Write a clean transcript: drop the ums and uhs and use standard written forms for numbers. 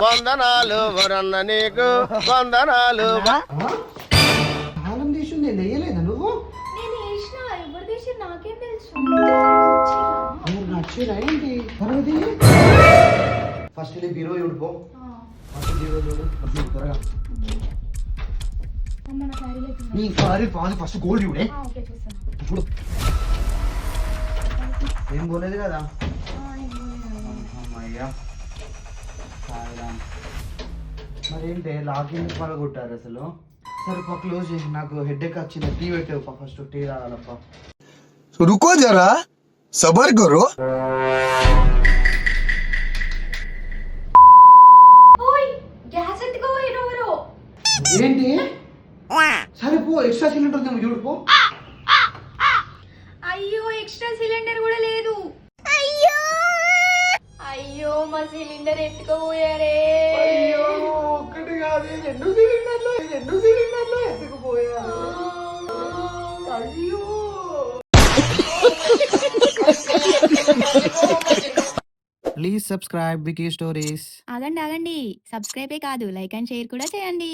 వందనాలు వరన్న నీకు వందనాలు. తాళం తీసి నేను వేయలేదా నువ్వు? నేను వేసిన ఎవరు తీసి నాకేం తెలుసు. నచ్చిరా ఏంటి? ఫస్ట్ బీరో చూడుకో. ఫస్ట్ బీరో చూడు త్వరగా. నీ సారీ ఫస్ట్ గోల్డ్ చూడే. చూడు ఏం పోలేదు కదా. అమ్మయ్యా మరేంటే లాకింగ్ పగ కొట్టారు అసలు. సరే క్లోజ్ చేసి నాకు హెడ్ఏక్ వచ్చింది. టీ పెట్టేవు ఫస్ట్. టీ రావాలప్ప. रुको जरा सबर करो. గ్యాస్ ఎత్తుకోరు. ఏంటి? సరే పో, ఎక్స్ట్రా సిలిండర్ ఉందేమో చూడుకో. అయ్యో ఎక్స్ట్రా సిలిండర్ కూడా లేదు. అయ్యో మా సిలిండర్ ఎత్తుకోపోయారే. అయ్యో ఒక్కటి కాదు రెండు సిలిండర్లు ఎత్తుకుపోయారు. అయ్యో ప్లీజ్ సబ్స్క్రైబ్ వికీ స్టోరీస్. ఆగండి సబ్స్క్రైబే కాదు లైక్ అండ్ షేర్ కూడా చేయండి.